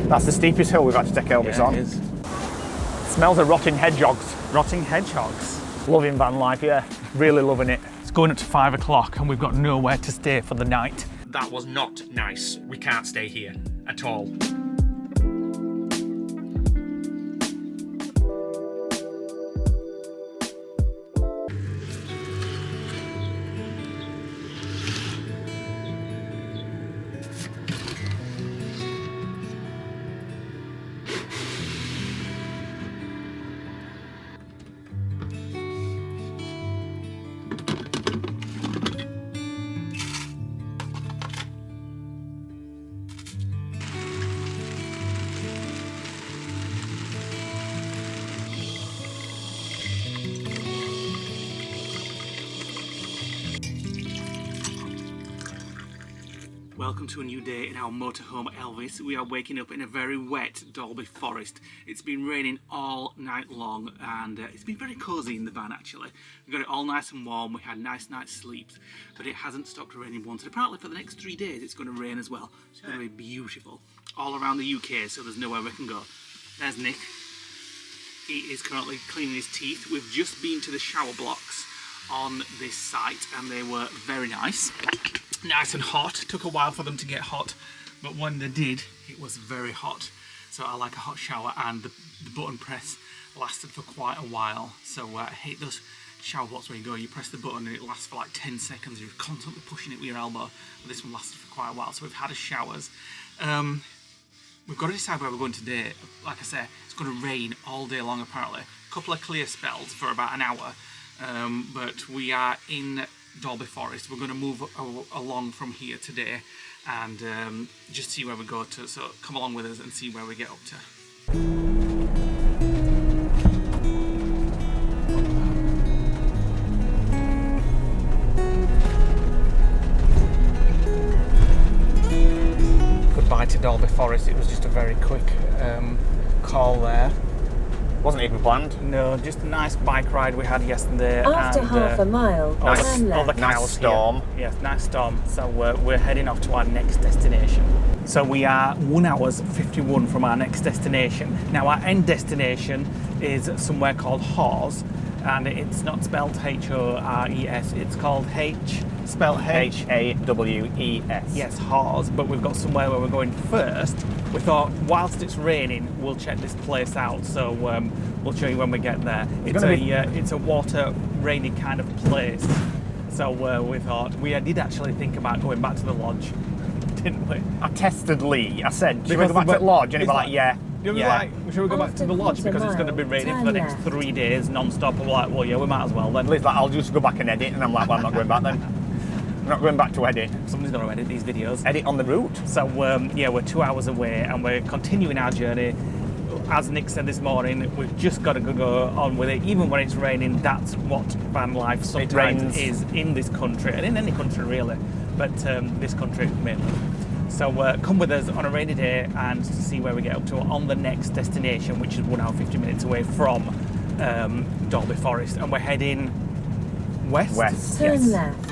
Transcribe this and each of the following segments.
That's the steepest hill we've had to take Elvis on. It is. Smells of rotting hedgehogs. Rotting hedgehogs. Loving van life, yeah. Really loving it. It's going up to 5 o'clock and we've got nowhere to stay for the night. That was not nice. We can't stay here at all. Welcome to a new day in our motorhome Elvis. We are waking up in a very wet Dalby Forest. It's been raining all night long and it's been very cosy in the van actually. We got it all nice and warm, we had nice night's sleeps, but it hasn't stopped raining once. And apparently for the next 3 days it's going to rain as well. It's going to be beautiful all around the UK, so there's nowhere we can go. There's Nick. He is currently cleaning his teeth. We've just been to the shower blocks on this site and they were very nice. Nice and hot. Took a while for them to get hot, but when they did, it was very hot. So I like a hot shower, and the button press lasted for quite a while. So I hate those shower blocks where you press the button and it lasts for like 10 seconds. You're constantly pushing it with your elbow, but this one lasted for quite a while. So we've had our showers. We've got to decide where we're going today. Like I say, it's going to rain all day long apparently. A couple of clear spells for about an hour, but we are in Dalby Forest. We're going to move along from here today and just see where we go to, so come along with us and see where we get up to. Goodbye to Dalby Forest. It was just a very quick call there. Wasn't even planned. No, just a nice bike ride we had yesterday. After and, half a mile, turn all the left. Nice cows storm. Here. Yes, nice storm. So we're heading off to our next destination. So we are 1 hour 51 from our next destination. Now our end destination is somewhere called Hawes, and it's not spelled H-O-R-E-S. It's called spelled H-A-W-E-S. Yes, Hawes, but we've got somewhere where we're going first. We thought, whilst it's raining, we'll check this place out. So we'll show you when we get there. It's a water, rainy kind of place. So we thought, we did actually think about going back to the lodge, didn't we? I tested Lee. I said, should we go back to the lodge? And he was like, yeah. Should we go back to the lodge because it's going to be raining for the next 3 days non-stop? And we're like, well, yeah, we might as well then. Lee's like, I'll just go back and edit. And I'm like, well, I'm not going back then. I'm not going back to edit. Somebody's going to edit these videos. Edit on the route. So yeah, we're 2 hours away and we're continuing our journey. As Nick said this morning, we've just got to go on with it. Even when it's raining, that's what van life sometimes is in this country, and in any country really, but this country mainly. So come with us on a rainy day and to see where we get up to on the next destination, which is 1 hour 50 minutes away from Dalby Forest, and we're heading west. West. Turn Yes. left.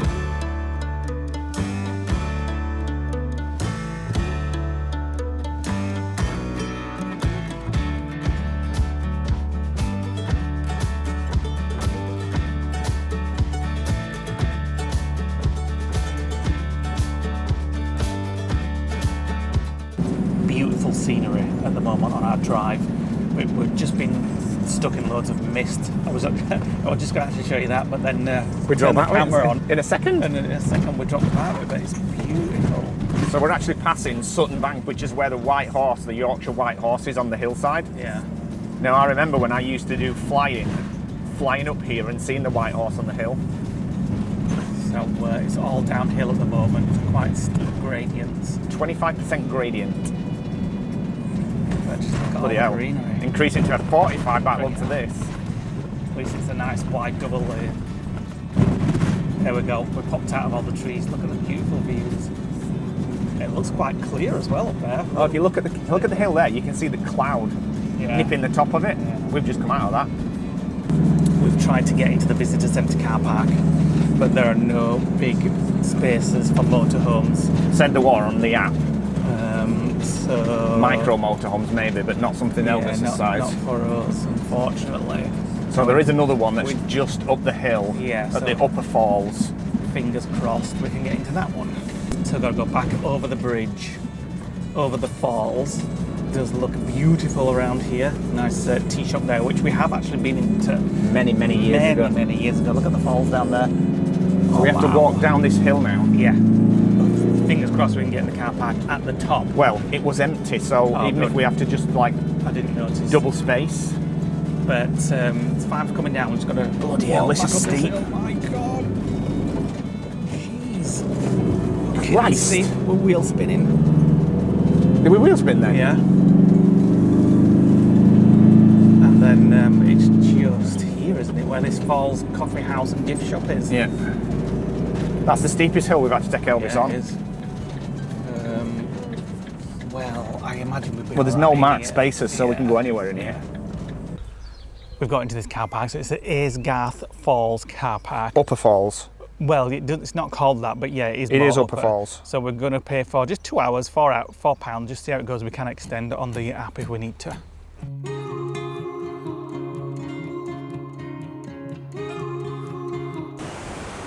Beautiful scenery at the moment on our drive. We've just been stuck in loads of mist. I was just going to actually show you that, but then We drove the that camera on. in a second. And in a second we dropped out of it, but it's beautiful. So we're actually passing Sutton Bank, which is where the White Horse, the Yorkshire White Horse, is on the hillside. Yeah. Now I remember when I used to do flying up here and seeing the White Horse on the hill. So it's all downhill at the moment, quite steep gradients. 25% gradient. But just look at all Bloody the hell. greenery. Increasing to a 45 back look to this. At least it's a nice wide double lane. There we go, we popped out of all the trees. Look at the beautiful views. It looks quite clear as well up there. Oh, if you look at the hill there, you can see the cloud nipping the top of it. Yeah. We've just come out of that. We've tried to get into the visitor centre car park, but there are no big spaces for motorhomes. Said the war on the app. So Micro motorhomes maybe, but not something Elvis's size. Not for us, unfortunately. So there is another one that's just up the hill Yeah, at the upper falls. Fingers crossed we can get into that one. So I've got to go back over the bridge, over the falls. It does look beautiful around here. Nice tea shop there, which we have actually been into Many years ago. Many years ago. Look at the falls down there. So we have to walk down this hill now. Yeah. Fingers crossed we can get in the car park at the top. Well, it was empty, so even good. if we have to just like I didn't notice. double space. But it's fine for coming down. We've just got to bloody hell, walk this back is up this steep. hill. Oh my god. Jeez. Christ. See, we're wheel spinning. Did we wheel spin then? Yeah. And then it's just here, isn't it, where this Falls coffee house and gift shop is? Yeah. That's the steepest hill we've had to take Elvis on. It is. Well, I imagine we'd be Well, there's no alright marked here. spaces, so we can go anywhere in here. We've got into this car park, so it's the Aysgarth Falls car park. Upper falls. Well, it's not called that, but yeah, it is. It more is Upper Falls. So we're going to pay for just 2 hours, £4, just see how it goes. We can extend on the app if we need to.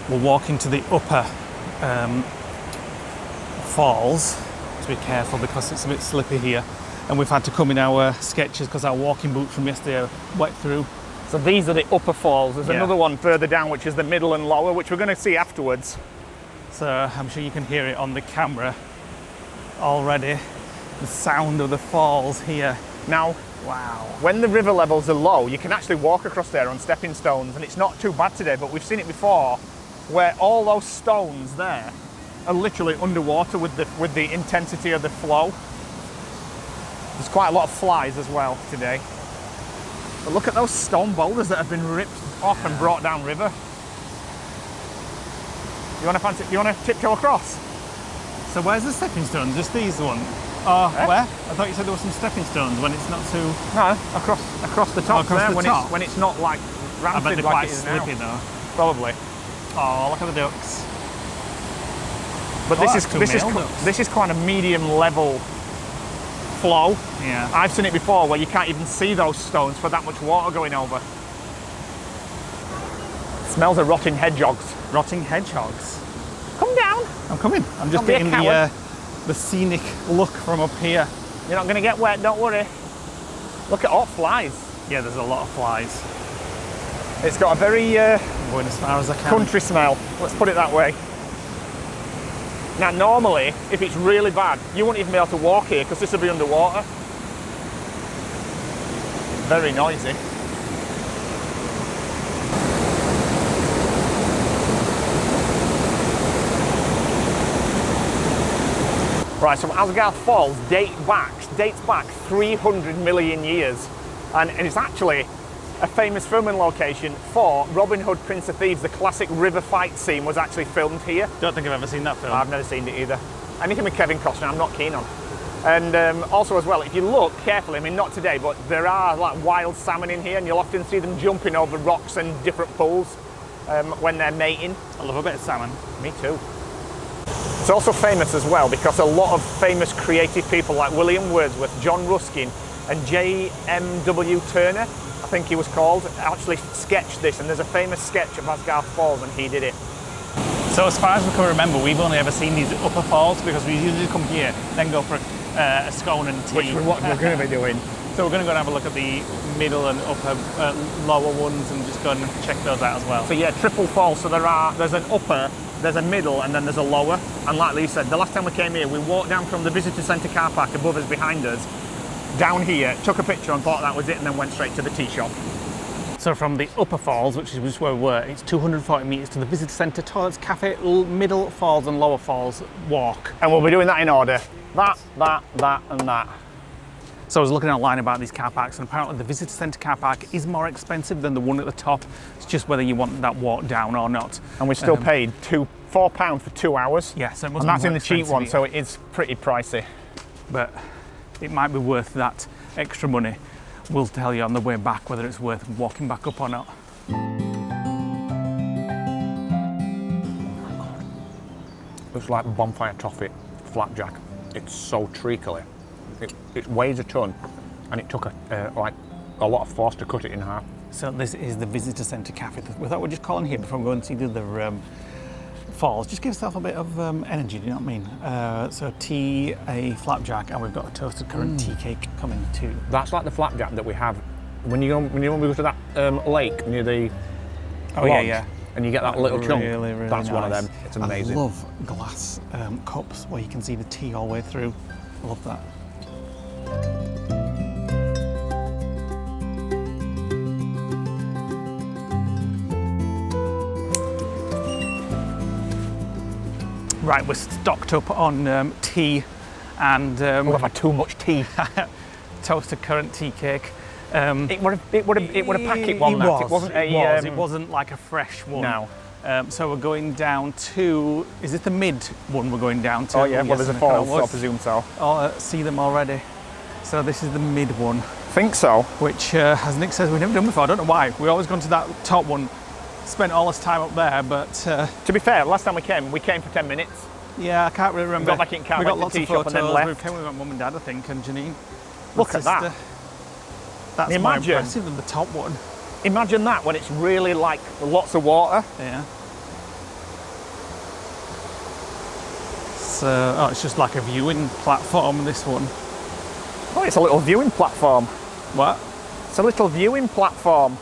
We'll walk into the upper falls. To be careful because it's a bit slippy here, and we've had to come in our sketches because our walking boots from yesterday are wet through. So these are the upper falls. There's Yeah. another one further down, which is the middle and lower, which we're going to see afterwards. So I'm sure you can hear it on the camera already. The sound of the falls here. Now, Wow. when the river levels are low, you can actually walk across there on stepping stones, and it's not too bad today, but we've seen it before, where all those stones there are literally underwater with the intensity of the flow. There's quite a lot of flies as well today. But look at those stone boulders that have been ripped off and brought down river. You want to tiptoe across? So where's the stepping stones? Just these ones? Oh, where? I thought you said there were some stepping stones when it's not too... No, across the top across there, the top? when it's not like I bet rancid they're like quite it is slippy now. though. Probably. Oh, look at the ducks. But Oh, that's two male ducks. this is quite a medium level flow. Yeah. I've seen it before where you can't even see those stones for that much water going over. Smells of rotting hedgehogs. Rotting hedgehogs. Come down. I'm coming. I'm just Don't be a getting coward. the scenic look from up here. You're not going to get wet, don't worry. Look at all flies. Yeah, there's a lot of flies. It's got a very I'm going as far as I can. country smell, let's put it that way. Now normally, if it's really bad, you wouldn't even be able to walk here because this will be underwater. Very noisy. Right, so Aysgarth Falls dates back 300 million years, and it's actually a famous filming location for Robin Hood, Prince of Thieves. The classic river fight scene was actually filmed here. Don't think I've ever seen that film. I've never seen it either. Anything with Kevin Costner, I'm not keen on. And also as well, if you look carefully, I mean not today, but there are like wild salmon in here, and you'll often see them jumping over rocks and different pools when they're mating. I love a bit of salmon. Me too. It's also famous as well because a lot of famous creative people like William Wordsworth, John Ruskin, and J.M.W. Turner, I think he was called, actually sketched this, and there's a famous sketch of Aysgarth Falls and he did it. So as far as we can remember, we've only ever seen these upper falls because we usually come here, then go for a scone and tea. Which is what we're going to be doing. So we're going to go and have a look at the middle and upper, lower ones and just go and check those out as well. So yeah, triple falls, so there's an upper, there's a middle, and then there's a lower. And like Lee said, the last time we came here, we walked down from the visitor centre car park above us, behind us, down here, took a picture and thought that was it, and then went straight to the tea shop. So from the upper falls, which is just where we were, it's 240 metres to the visitor centre, toilets, cafe, middle falls and lower falls walk. And we'll be doing that in order. That, and that. So I was looking online about these car parks, and apparently the visitor centre car park is more expensive than the one at the top. It's just whether you want that walk down or not. And we still paid £4 for 2 hours. Yeah, so it And must that's be in more the cheap expensive one, here. so it is pretty pricey. But it might be worth that extra money. We'll tell you on the way back whether it's worth walking back up or not. Looks like bonfire toffee flapjack. It's so treacly. It weighs a ton, and it took like a lot of force to cut it in half. So this is the visitor centre cafe. We thought we'd just call in here before we go and see the other falls. Just give yourself a bit of energy, do you know what I mean? So tea, a flapjack, and we've got a toasted currant tea cake coming too. That's like the flapjack that we have when we go to that lake near the lodge, yeah. And you get that little chunk. Really That's nice. one of them. It's amazing. I love glass cups where you can see the tea all the way through. I love that. Right, we're stocked up on tea and We've had too much tea. toasted currant tea cake. It were a packet one. It wasn't like a fresh one. No. So we're going down to. Is it the mid one we're going down to? Oh yeah. Well, there's a fall, so I was. presume so. Oh, see them already. So this is the mid one, Think so. which, as Nick says, we've never done before. I don't know why. We always gone to that top one. Spent all this time up there, but To be fair, last time we came for 10 minutes. yeah, I can't really remember. got back in car, we went got to lots the of tea shop photos. and then left. We came with my mum and dad, I think, and Janine. Look my at that. sister. That's more Imagine. impressive than the top one. Imagine that when it's really like lots of water. Yeah. So, oh, it's just like a viewing platform, this one. Oh, it's a little viewing platform. What? It's a little viewing platform.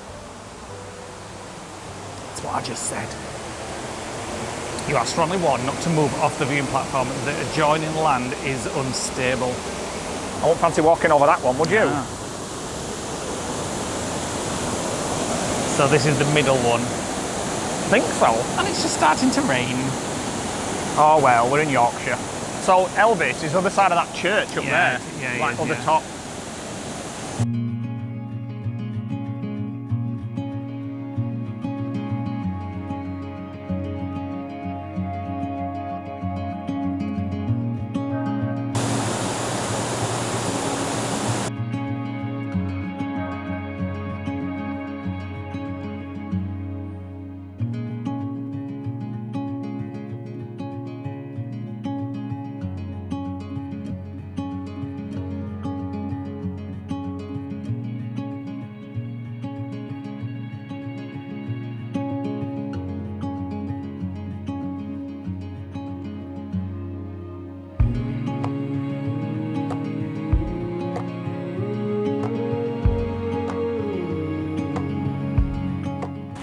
That's what I just said. You are strongly warned not to move off the viewing platform. The adjoining land is unstable. I won't fancy walking over that one, would you? Ah. So this is the middle one. Think so. And it's just starting to rain. Oh well, we're in Yorkshire. So Elvis is the other side of that church up Yeah, there. yeah, he like is, on the yeah. top.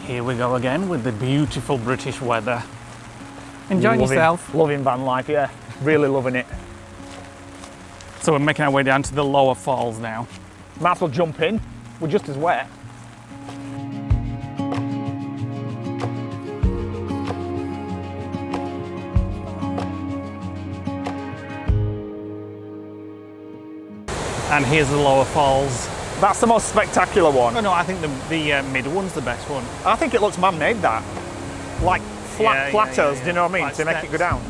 Here we go again with the beautiful British weather. Enjoying Loving- yourself. Loving van life, yeah. Really loving it. So we're making our way down to the lower falls now. Might as well jump in. We're just as wet. And here's the lower falls. That's the most spectacular one. Oh no, I think the mid one's the best one. I think it looks man-made, that. Like flat Yeah, yeah, plateaus, yeah, do you know what I mean? like to make it go steps. down.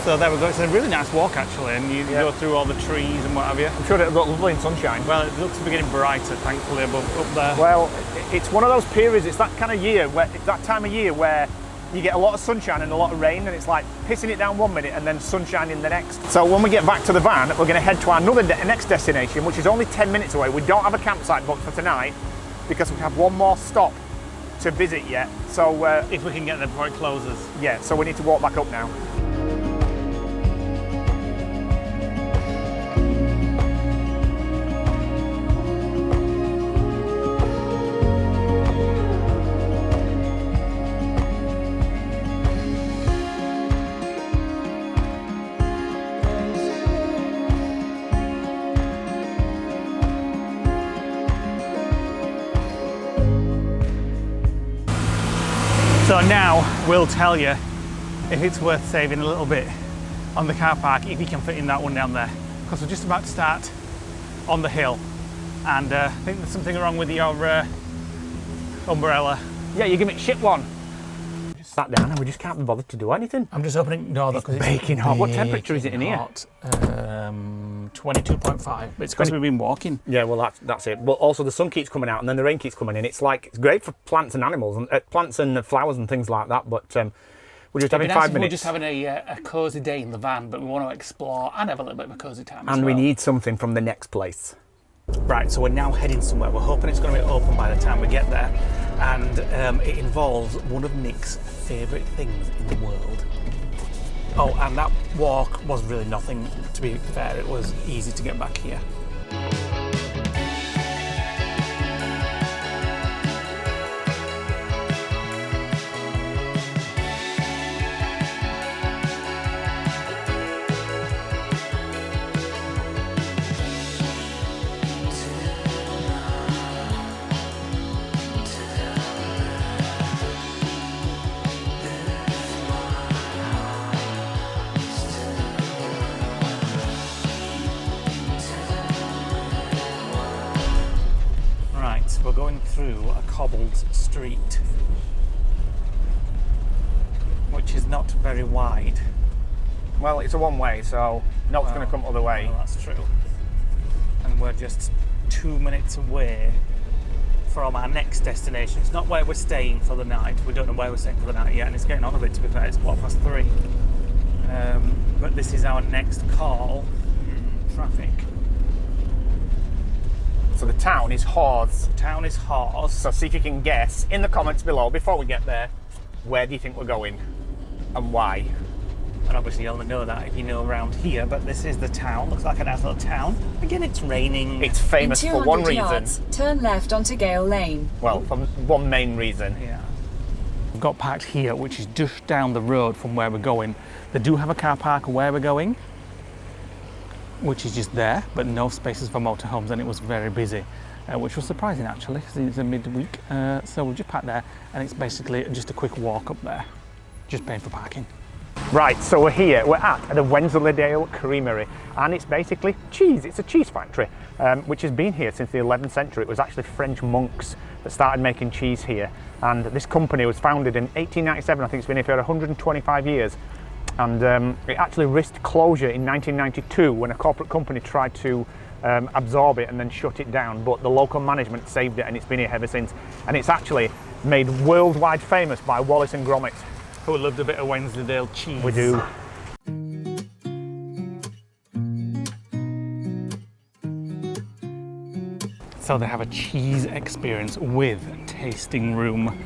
So there we go. It's a really nice walk actually, and you go through all the trees and what have you. I'm sure it'll look lovely in sunshine. Well, it looks to be getting brighter, thankfully, above up there. Well, it's one of those periods, it's that kind of year, where it's that time of year where you get a lot of sunshine and a lot of rain, and it's like pissing it down one minute and then sunshine in the next. So when we get back to the van, we're going to head to our next destination, which is only 10 minutes away. We don't have a campsite booked for tonight because we have one more stop to visit yet. So if we can get there before it closes. yeah, so we need to walk back up now. So now we'll tell you if it's worth saving a little bit on the car park if you can fit in that one down there, because we're just about to start on the hill, and I think there's something wrong with your umbrella. Yeah, you give me a shit one. We just sat down and we just can't be bothered to do anything. I'm just opening the door because it's baking hot. What temperature is it in here? hot. 22.5. But it's because we've been walking. Yeah, well that's it. But also the sun keeps coming out and then the rain keeps coming in. It's great for plants and animals and plants and flowers and things like that. But We're just having 5 minutes. We're just having a cosy day in the van, but we want to explore and have a little bit of a cosy time as And well. we need something from the next place. Right, so we're now heading somewhere. We're hoping it's going to be open by the time we get there, and it involves one of Nick's favourite things in the world. Oh, and that walk was really nothing, to be fair. It was easy to get back here. We're going through a cobbled street, which is not very wide. Well, it's a one-way, so no one's going to come other way. Well, that's true. And we're just 2 minutes away from our next destination. It's not where we're staying for the night. We don't know where we're staying for the night yet, and it's getting on a bit, to be fair. It's 3:15. But this is our next call. Traffic. So the town is Hawes. Town is Hawes. So see if you can guess in the comments below, before we get there, where do you think we're going and why? And obviously you'll only know that if you know around here, but this is the town. Looks like a nice little town. Again, it's raining. It's famous for one reason. Yards, turn left onto Gale Lane. Well, for one main reason. Yeah. We've got parked here, which is just down the road from where we're going. They do have a car park where we're going, which is just there, but no spaces for motorhomes, and it was very busy, which was surprising actually, because it's a midweek. So we'll just park there, and it's basically just a quick walk up there, just paying for parking. Right, so we're here, we're at the Wensleydale Creamery, and it's basically cheese. It's a cheese factory, which has been here since the 11th century. It was actually French monks that started making cheese here, and this company was founded in 1897. I think it's been here for 125 years. And it actually risked closure in 1992 when a corporate company tried to absorb it and then shut it down, but the local management saved it, and it's been here ever since. And it's actually made worldwide famous by Wallace and Gromit. Who loved a bit of Wensleydale cheese. We do. So they have a cheese experience with tasting room.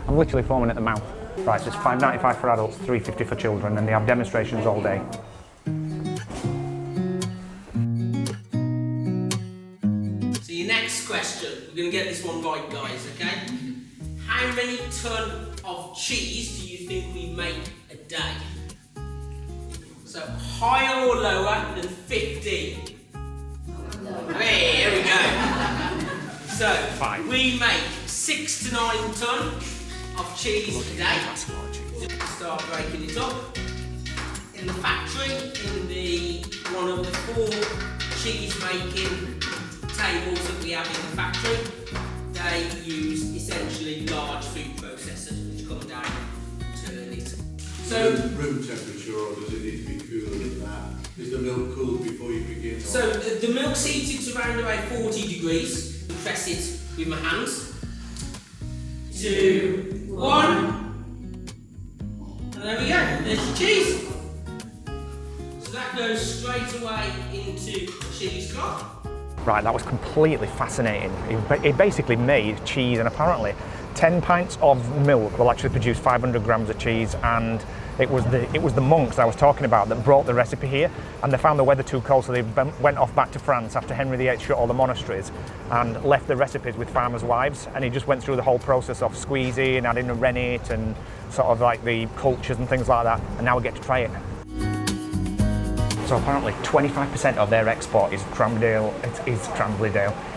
I'm literally foaming at the mouth. Right, so it's $5.95 for adults, $3.50 for children, and they have demonstrations all day. So your next question, we're going to get this one right, guys, okay? How many ton of cheese do you think we make a day? So higher or lower than 15? Hey, here we go. So we make 6 to 9 ton of cheese a day. Start breaking it up. In the factory, in one of the 4 cheese making tables that we have in the factory, they use essentially large food processors which come down and turn it. So room temperature, or does it need to be cooler than that? Is the milk cooled before you begin? So the milk's heated to around about 40 degrees. Press it with my hands. 2, 1. And there we go, there's your cheese. So that goes straight away into the cheese cloth. Right, that was completely fascinating. He basically made cheese, and apparently 10 pints of milk will actually produce 500 grams of cheese, and it was the monks I was talking about that brought the recipe here, and they found the weather too cold, so they went off back to France after Henry VIII shut all the monasteries and left the recipes with farmers' wives, and he just went through the whole process of squeezing, adding the rennet and sort of like the cultures and things like that, and now we get to try it. So apparently 25% of their export is Cramdale,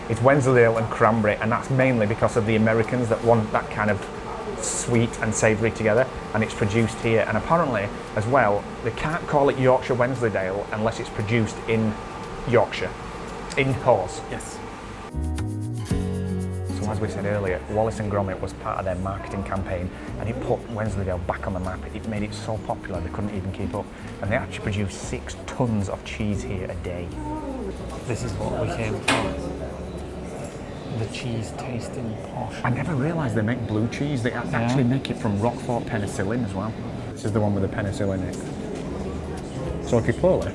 it's Wensleydale and Cranberry, and that's mainly because of the Americans that want that kind of sweet and savoury together, and it's produced here. And apparently as well, they can't call it Yorkshire Wensleydale unless it's produced in Yorkshire, in Hawes. Yes. So as we said earlier, Wallace and Gromit was part of their marketing campaign, and it put Wensleydale back on the map. It made it so popular they couldn't even keep up, and they actually produce 6 tons of cheese here a day. This is what we came for. the cheese tasting posh. I never realised they make blue cheese. They actually make it from Roquefort penicillin as well. This is the one with the penicillin in it. So if you slowly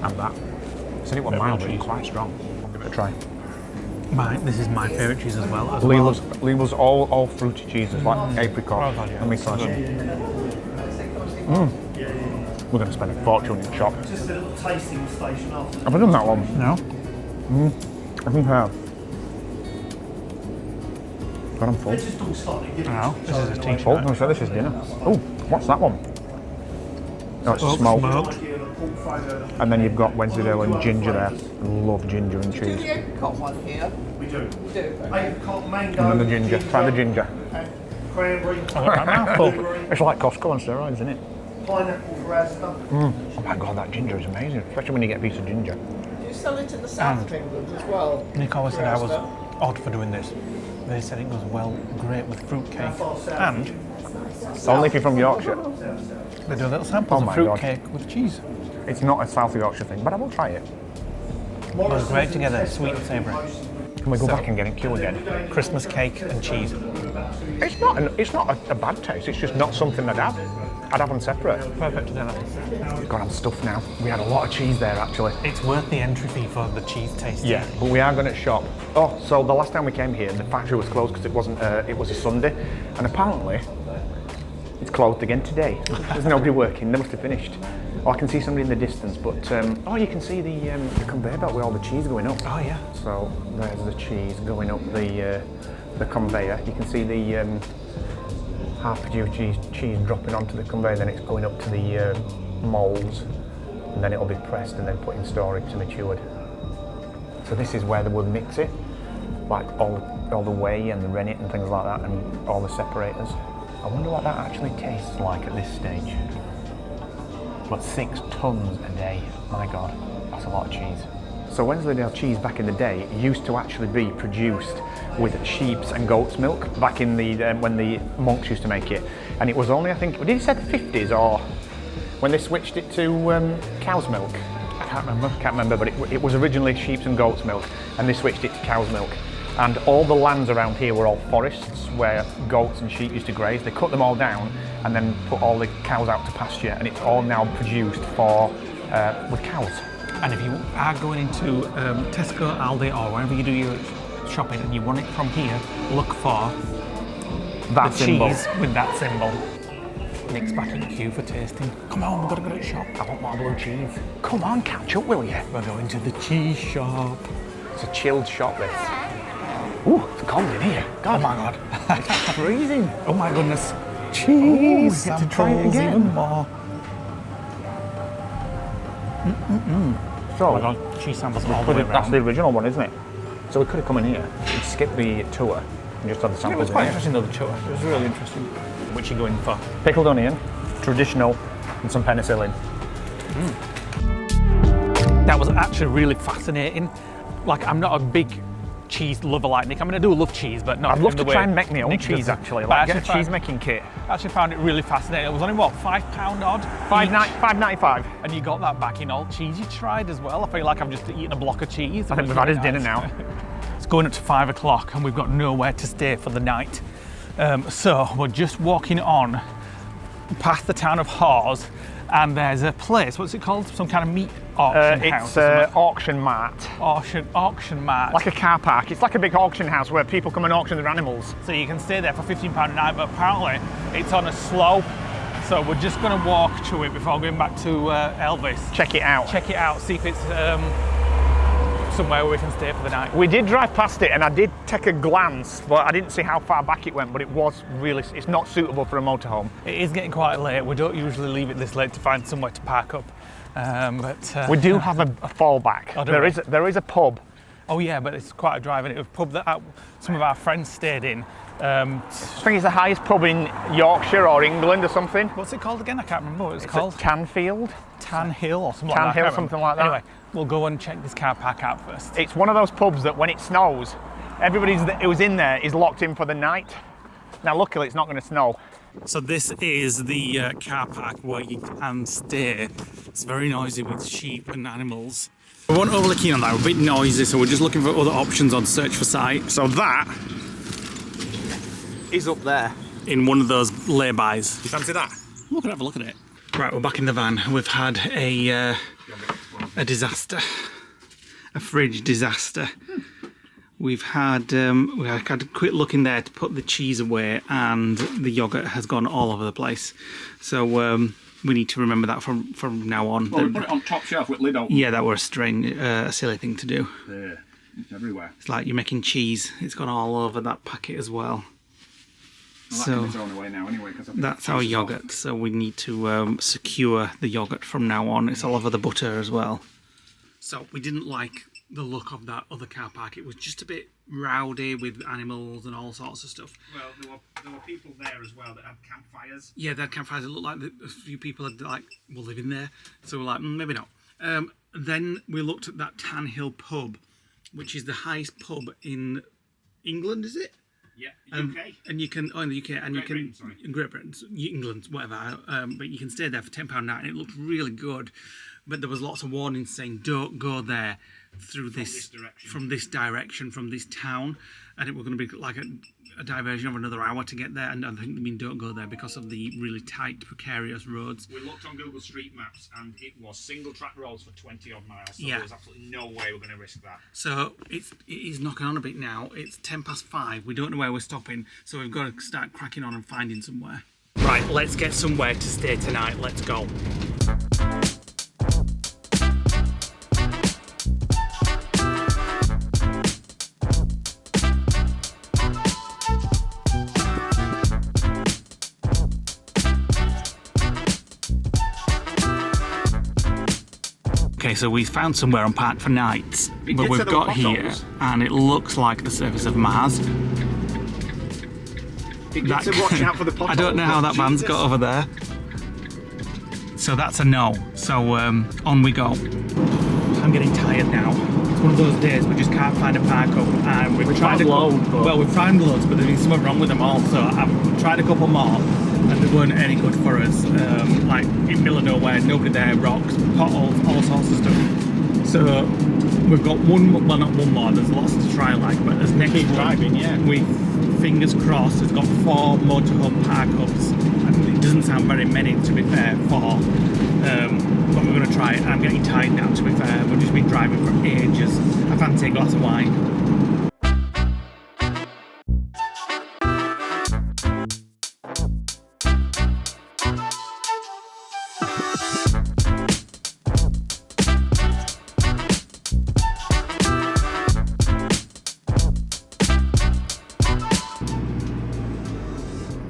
have that. I said it was mild, but it's quite strong. I'll give it a try. This is my favourite cheese as well. Leela's all fruity cheeses, like apricot and me slash. We're going to spend a fortune in the shop. Just a little tasting station after. Have I done that one? No. I think I have. God, I'm full. They're just all slightly different. No, this is a t-shirt. Oh, no, so this is dinner. Oh, what's that one? No, it's smoked. And then you've got Wensleydale and ginger there. I love ginger and cheese. Got one here. We do. Do. Apricot, mango. And then the ginger. Try the ginger. Cranberry. It's like Costco on steroids, isn't it? Pineapple raspberry. Oh my god, that ginger is amazing, especially when you get a piece of ginger. Do you sell it in the south of England as well? Nick always said I was odd for doing this. They said it goes great with fruitcake. And Only if you're from Yorkshire. they do little samples of fruitcake with cheese. It's not a South Yorkshire thing, but I will try it. It goes great together, sweet and savoury. Can we go back and get it queue again? Christmas cake and cheese. It's not a bad taste, it's just not something I'd have. I'd have them separate. Perfect together. God, I'm stuffed now. We had a lot of cheese there, actually. It's worth the entry fee for the cheese tasting. Yeah, but we are going to shop. Oh, so the last time we came here, the factory was closed because it wasn't. It was a Sunday, and apparently it's closed again today. There's nobody working. They must have finished. Oh, I can see somebody in the distance, but oh, you can see the conveyor belt with all the cheese going up. Oh yeah. So there's the cheese going up the conveyor. You can see the half-produced cheese dropping onto the conveyor. Then it's going up to the moulds, and then it'll be pressed and then put in storage to matured. So this is where they would mix it, like all the whey and the rennet and things like that, and all the separators. I wonder what that actually tastes like at this stage. But 6 tons a day, my God, that's a lot of cheese. So Wensleydale cheese back in the day used to actually be produced with sheep's and goat's milk back in the when the monks used to make it, and it was only, I think, did you say the 50s or when they switched it to cow's milk? I can't remember, but it was originally sheep's and goat's milk, and they switched it to cow's milk. And all the lands around here were all forests where goats and sheep used to graze. They cut them all down and then put all the cows out to pasture, and it's all now produced for with cows. And if you are going into Tesco, Aldi, or wherever you do your shopping, and you want it from here, look for That the symbol. cheese with that symbol. Nick's back in the queue for tasting. Come on, we've got to go to the shop. I want more blue cheese. Come on, catch up, will you? We're going to the cheese shop. It's a chilled shop, this. Ooh, it's cold in here. God, Oh my God. it's freezing. Oh my goodness. Cheese. Get to try it samples, again. even more. So, Oh my God, cheese samples all the way that's around. the original one, isn't it? So we could have come in here, we'd skip the tour, and just had the It samples was in quite here. interesting though, the tour. It was really interesting. Which are you going for? Pickled onion, traditional, and some penicillin. That was actually really fascinating. Like, I'm not a big cheese lover like Nick. I mean, I do love cheese, but not I'd love in to the try way and make my own Nick cheese, does. actually. But Like, I get a actually cheese making kit. I actually found it really fascinating. It was only, what, £5 odd? $5.95. And you got that back in all cheese you tried as well. I feel like I've just eaten a block of cheese. I think we've had his dinner now. It's going up to 5 o'clock and we've got nowhere to stay for the night. So we're just walking on past the town of Hawes, and there's a place, what's it called? Some kind of meat auction house. It's or something. auction mart. Auction mart. Like a car park. It's like a big auction house where people come and auction their animals. So you can stay there for £15 a night, but apparently it's on a slope. So we're just going to walk to it before going back to Elvis. Check it out. Check it out, see if it's somewhere where we can stay for the night. We did drive past it and I did take a glance, but I didn't see how far back it went, but it was really, it's not suitable for a motorhome. It is getting quite late. We don't usually leave it this late to find somewhere to park up. But We do have a fallback. Oh, do there we? is a pub. oh yeah, but it's quite a drive, and it was a pub that some of our friends stayed in. I think it's the highest pub in Yorkshire or England or something. What's it called again? I can't remember what it's It's called. at Tanfield. Tan Hill or something Tan like that. I Hill, can't something remember. like that. Anyway, we'll go and check this car park out first. It's one of those pubs that when it snows, everybody who's in there is locked in for the night. Now luckily it's not going to snow. So this is the car park where you can stay. It's very noisy with sheep and animals. We weren't overly keen on that, we're a bit noisy, so we're just looking for other options on Search for Site. So that Is up there. in one of those laybys. You fancy that? We can have a look at it. Right, we're back in the van. We've had a disaster, a fridge disaster. We've had a quick look in there to put the cheese away, and the yogurt has gone all over the place. So we need to remember that from now on. Well, we put it on top shelf with lid open. Yeah, that was a silly thing to do. Yeah, it's everywhere. It's like you're making cheese. It's gone all over that packet as well. Well, that can be thrown away now anyway. That's our yogurt. So we need to secure the yogurt from now on. It's all over the butter as well. So we didn't like the look of that other car park. It was just a bit rowdy with animals and all sorts of stuff. Well, there were people there as well that had campfires. Yeah, they had campfires. It looked like a few people had were living there. So we're like, maybe not. Then we looked at that Tan Hill pub, which is the highest pub in England, is it? Yeah, UK. And you can, in the UK, and Great Britain, sorry. in Great Britain, England, whatever. But you can stay there for £10 a night, and it looked really good. But there was lots of warnings saying, don't go there through from this direction, from this town, and it was going to be like a diversion of another hour to get there. And I think they mean don't go there because of the really tight, precarious roads. We looked on Google Street Maps, and it was single track roads for 20 odd miles. So Yeah. there was absolutely no way we're going to risk that. So it is knocking on a bit now. It's 5:10. We don't know where we're stopping, so we've got to start cracking on and finding somewhere. Right, let's get somewhere to stay tonight. Let's go. Okay, so we found somewhere on Park for Nights, but we've got here, and it looks like the surface of Mars. Watch out for the potholes. I don't know how that van's got over there. So that's a no. So on we go. I'm getting tired now. It's one of those days we just can't find a park up, and we've tried loads. Well, we've tried loads, but there's been something wrong with them all. So I've tried a couple more, and they weren't any good for us. Like in the middle of nowhere, nobody there, rocks, potholes, all sorts of stuff. So we've got one, well not one more, there's lots to try like, but there's next Keep one. driving, yeah. With fingers crossed, it's got 4 motorhome park ups. And it doesn't sound very many to be fair, 4. But we're going to try it. I'm getting tired now to be fair, we've just been driving for ages. I fancy a glass of wine.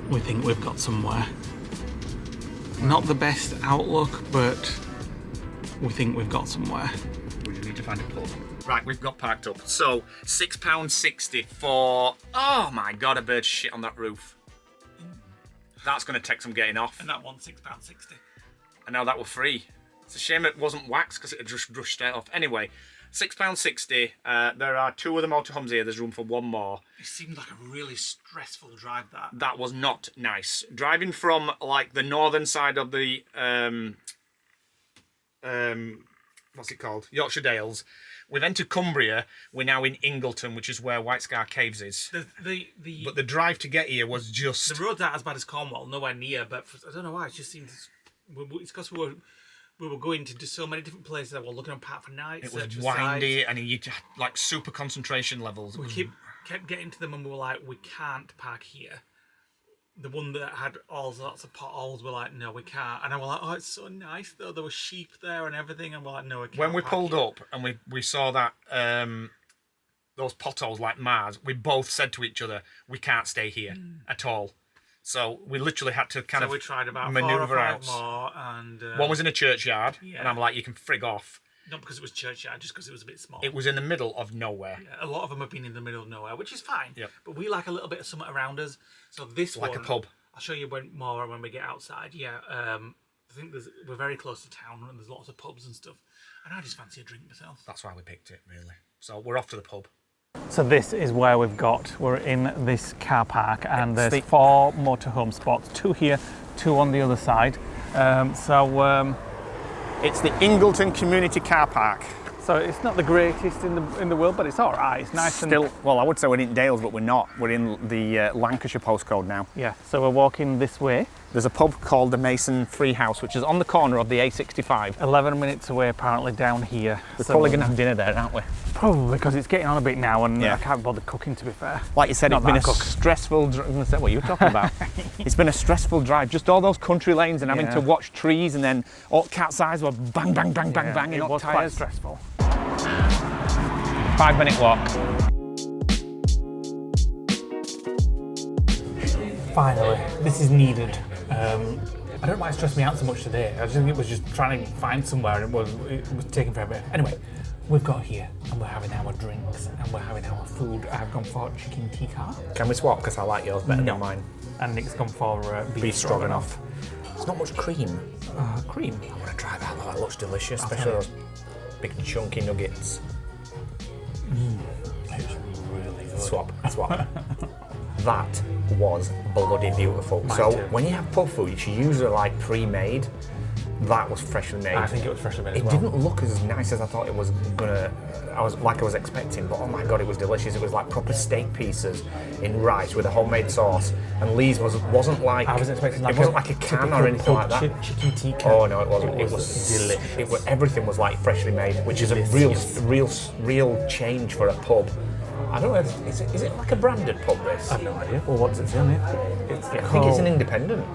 We think we've got somewhere. Not the best outlook, but we think we've got somewhere. We just need to find a pub. Right, we've got parked up. So, £6.60 for... Oh my god, a bird shit on that roof. That's going to take some getting off. And that one's £6.60. And now that were free. It's a shame it wasn't waxed because it had just brushed straight off. Anyway, £6.60. There are 2 other motorhomes here. There's room for 1 more. It seemed like a really stressful drive, that. That was not nice. Driving from like the northern side of the what's it called? Yorkshire Dales. We've entered Cumbria. We're now in Ingleton, which is where Whitescar Caves is. But the drive to get here was just... The roads aren't as bad as Cornwall, nowhere near, but I don't know why, it just seems... It's because we were going to so many different places that we're looking on Park for Nights. It was windy, and you like super concentration levels. We kept getting to them and we were like, we can't park here. The one that had all sorts of potholes, we're like, no, we can't. And I was like, oh, it's so nice though. There were sheep there and everything, and we're like, no, we can't. When we park pulled here. up and we saw that those potholes like Mars, we both said to each other, we can't stay here at all. So we literally had to kind of we tried about maneuver 4 or 5 out. more, and one was in a churchyard, yeah. and I'm like, you can frig off. Not because it was churchyard, just because it was a bit small. It was in the middle of nowhere. Yeah, a lot of them have been in the middle of nowhere, which is fine. Yep. But we like a little bit of something around us. So this Like one, a pub. I'll show you more when we get outside. Yeah, I think we're very close to town, and there's lots of pubs and stuff. And I just fancy a drink myself. That's why we picked it, really. So we're off to the pub. So this is where we're in this car park, and It's there's the- 4 motorhome spots, 2 here, 2 on the other side. It's the Ingleton Community Car Park. So it's not the greatest in the world, but it's all right. It's nice Still, well, I would say we're in Dales, but we're not. We're in the Lancashire postcode now. Yeah, so we're walking this way. There's a pub called the Mason Free House, which is on the corner of the A65. 11 minutes away, apparently, down here. We're probably going to have dinner there, aren't we? Probably, because it's getting on a bit now, and Yeah. I can't bother cooking, to be fair. Like you said, Not it's been that a cook. stressful drive. I'm going to say what you were talking about. It's been a stressful drive. Just all those country lanes and having Yeah. to watch trees, and then all cat's eyes were bang, bang, bang, bang, bang. It You're was not quite tired. stressful. 5-minute walk. Finally, this is needed. I don't know why it stressed me out so much today. I just think it was just trying to find somewhere, and it was taking forever. Anyway, we've got here, and we're having our drinks, and we're having our food. I've gone for chicken tikka, Can we swap? Because I like yours better than mine. and Nick's gone for Beef stroganoff. There's not much cream. Cream. I want to try that though. It looks delicious, I'll especially try those big chunky nuggets. It's really good. Swap. That was bloody beautiful. Mine So too. when you have pub food, it's usually like pre-made. That was freshly made. I think it was freshly made as It well. didn't look as nice as I thought it was gonna. I was expecting, but oh my god, it was delicious. It was like proper steak pieces in rice with a homemade sauce. And Lee's wasn't like. I was expecting like it wasn't like a can or anything like that. Chicken tikka. Oh no, it wasn't. It was delicious. Everything was like freshly made, which is a Delicious. real change for a pub. I don't know. Is it like a branded pub? This? I have no idea. Well, what does it say on it? I think it's an independent.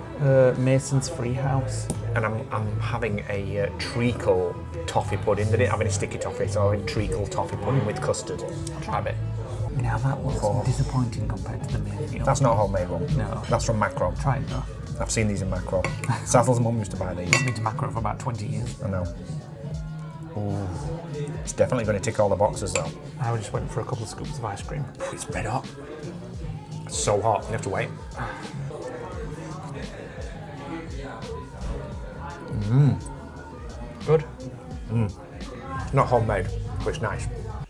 Mason's Free House. And I'm having a treacle toffee pudding. They didn't have any sticky toffee, so I'm having treacle toffee pudding with custard. I'll try a bit. Now that was disappointing compared to the main meal. That's not a homemade one. No. That's from Macro. Try it though. I've seen these in Macro. Sazel's mum used to buy these. I've been to Macro for about 20 years. I know. Ooh. It's definitely going to tick all the boxes though. I just went for a couple of scoops of ice cream. It's red hot. It's so hot, you have to wait. Good. Not homemade, but it's nice.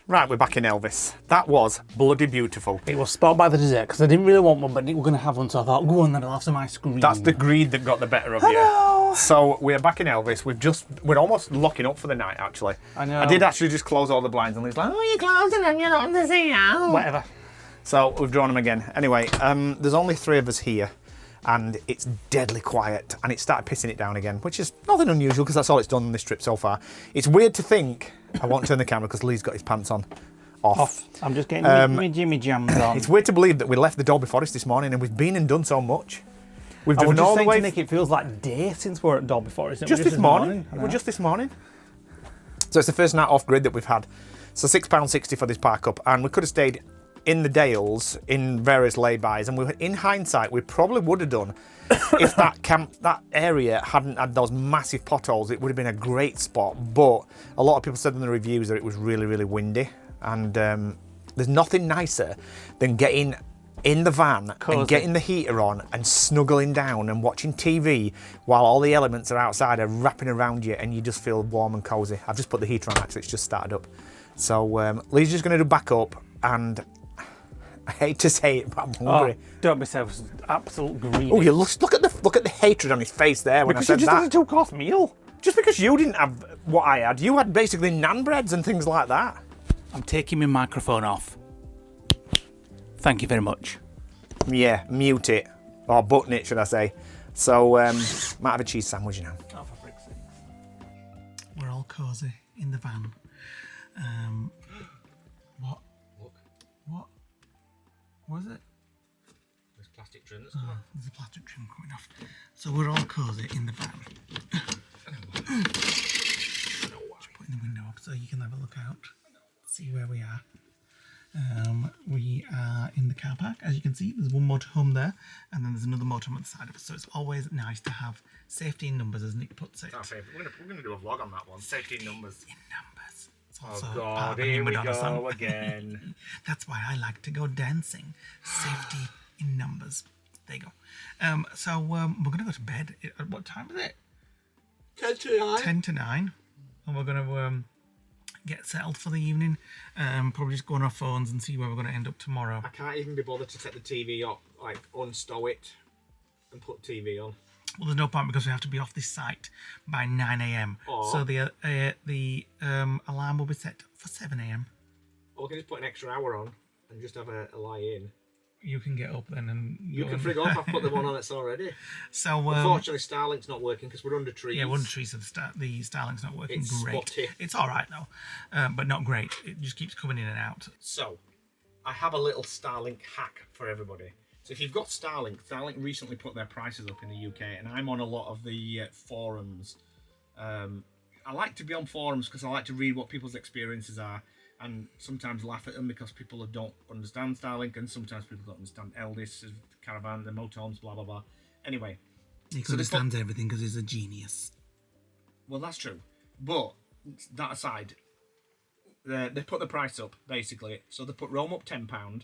Right, we're back in Elvis. That was bloody beautiful. It was spoiled by the dessert because I didn't really want one, but Nick were going to have one, so I thought, go on then, I'll have some ice cream. That's the greed that got the better of you. So we're back in Elvis. We're almost locking up for the night actually. I know. I did actually just close all the blinds and Lee's like, oh, you're closing them, you're not on the sea out. Whatever. So we've drawn them again. Anyway, there's only 3 of us here and it's deadly quiet and it started pissing it down again, which is nothing unusual because that's all it's done on this trip so far. It's weird to think, I won't turn the camera because Lee's got his pants on. Off. I'm just getting my Jimmy Jams on. It's weird to believe that we left the Dalby Forest this morning and we've been and done so much. We've I was driven just all the saying way to Nick, it feels like day since we're at Dalby Forest. just this morning. We're just this morning. So it's the first night off grid that we've had. So £6.60 for this park up, and we could have stayed in the Dales in various laybys, and in hindsight we probably would have done if that area hadn't had those massive potholes. It would have been a great spot, but a lot of people said in the reviews that it was really, really windy, and there's nothing nicer than getting in the van and getting the heater on and snuggling down and watching TV while all the elements are outside are wrapping around you and you just feel warm and cozy. I've just put the heater on actually, it's just started up. So Lee's just going to do back up, and I hate to say it, but I'm hungry. Oh, don't be so absolute greedy. Oh, you look at the hatred on his face there when because I you said just that. had a 2-course meal. Just because you didn't have what I had, you had basically naan breads and things like that. I'm taking my microphone off. Thank you very much. Yeah, mute it. Or button it, should I say. So, might have a cheese sandwich now. Oh, for frick's sake. We're all cosy in the van. What? Look. What? What is it? There's plastic trim that's There's a plastic trim coming off. So we're all cosy in the van. Just putting the window up so you can have a look out. See where we are. We are in the car park. As you can see, there's one motorhome there, and then there's another motorhome on the side of us. So it's always nice to have safety in numbers, as Nick puts it. We're going to do a vlog on that one. Safety in numbers. In numbers. It's Oh also part God, of the here new we Madonna go song. again. That's why I like to go dancing. Safety in numbers. There you go. So we're going to go to bed. At what time is it? 10 to 9. 10 to 9. And we're going to get settled for the evening. Probably just go on our phones and see where we're going to end up tomorrow. I can't even be bothered to take the TV up, like unstow it and put TV on. Well, there's no point because we have to be off this site by 9 a.m. So the alarm will be set for 7 a.m. Or we can just put an extra hour on and just have a lie in. You can get up then and... You can frig off, I've put the one on that's already. So, unfortunately, Starlink's not working because we're under trees. Yeah, we're under trees, so the Starlink's not working great. Spotty. It's all right, though, but not great. It just keeps coming in and out. So, I have a little Starlink hack for everybody. So if you've got Starlink recently put their prices up in the UK, and I'm on a lot of the forums. I like to be on forums because I like to read what people's experiences are, and sometimes laugh at them because people don't understand Starlink, and sometimes people don't understand Eldis, Caravan, the motorhomes, blah blah blah. Anyway, he understands everything because he's a genius. Well, that's true, but that aside, they put the price up basically. So they put Rome up £10.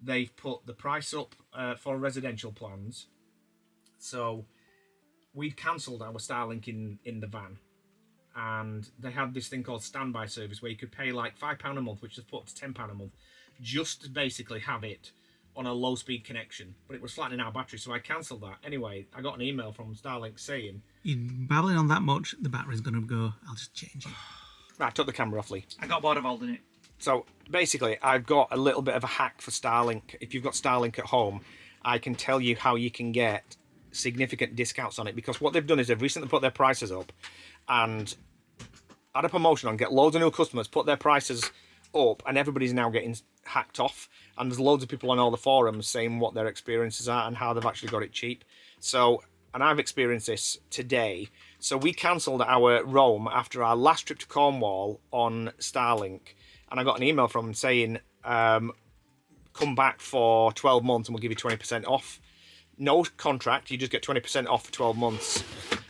They've put the price up for residential plans. So we'd cancelled our Starlink in the van, and they had this thing called standby service where you could pay like £5 a month, which they've put up to £10 a month, just to basically have it on a low speed connection. But it was flattening our battery, so I cancelled that. Anyway, I got an email from Starlink saying, "You're babbling on that much, the battery's going to go. I'll just change it." Right, I took the camera off, Lee. I got bored of holding it. So basically, I've got a little bit of a hack for Starlink. If you've got Starlink at home, I can tell you how you can get significant discounts on it, because what they've done is they've recently put their prices up and had a promotion on, get loads of new customers, put their prices up, and everybody's now getting hacked off. And there's loads of people on all the forums saying what their experiences are and how they've actually got it cheap. So, and I've experienced this today. So we cancelled our Rome after our last trip to Cornwall on Starlink. And I got an email from them saying, come back for 12 months and we'll give you 20% off. No contract, you just get 20% off for 12 months.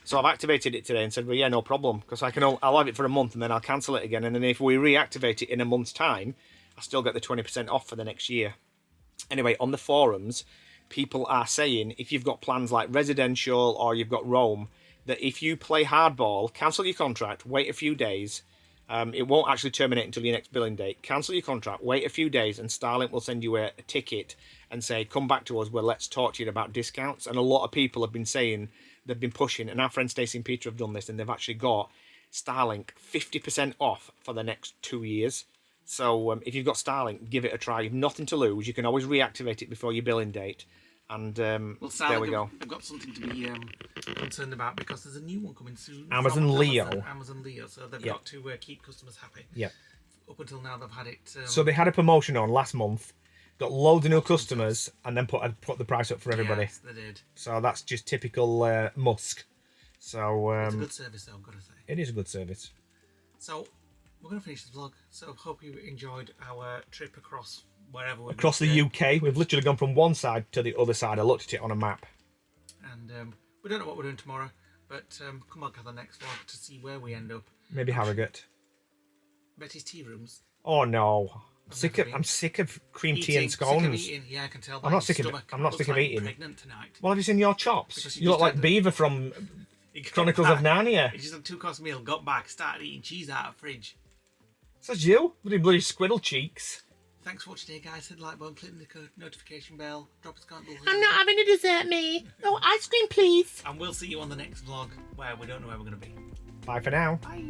So I've activated it today and said, well, yeah, no problem, because I'll have it for a month and then I'll cancel it again. And then if we reactivate it in a month's time, I still get the 20% off for the next year. Anyway, on the forums, people are saying if you've got plans like residential or you've got Rome, that if you play hardball, cancel your contract, wait a few days. It won't actually terminate until your next billing date. Cancel your contract, wait a few days, and Starlink will send you a ticket and say, come back to us, well, let's talk to you about discounts. And a lot of people have been saying, they've been pushing, and our friends Stacey and Peter have done this, and they've actually got Starlink 50% off for the next 2 years. So if you've got Starlink, give it a try. You've nothing to lose. You can always reactivate it before your billing date. And well, there we go. I've got something to be concerned about because there's a new one coming soon. Amazon Leo. Amazon Leo. So they've got to keep customers happy. Yeah. Up until now, they've had it. So they had a promotion on last month, got loads of new customers, and then put the price up for everybody. Yes, they did. So that's just typical Musk. So it's a good service, though, I've got to say. It is a good service. So we're going to finish the vlog. So hope you enjoyed our trip across wherever we're across the UK. We've literally gone from one side to the other side. I looked at it on a map. And we don't know what we're doing tomorrow, but come on to the next vlog to see where we end up. Maybe Harrogate. Betty's tea rooms. Oh no. I'm sick of cream tea and scones. Yeah, I can tell. I'm not sick of eating. Pregnant tonight. Well, have you seen your chops? You look like Beaver from Chronicles of Narnia. He just had a 2-course meal, got back, started eating cheese out of the fridge. Says you, bloody squiddle cheeks. Thanks for watching today, guys. Hit the like button, click the notification bell, drop a comment below. I'm not having a dessert, me. Oh, ice cream, please. And we'll see you on the next vlog where we don't know where we're going to be. Bye for now. Bye.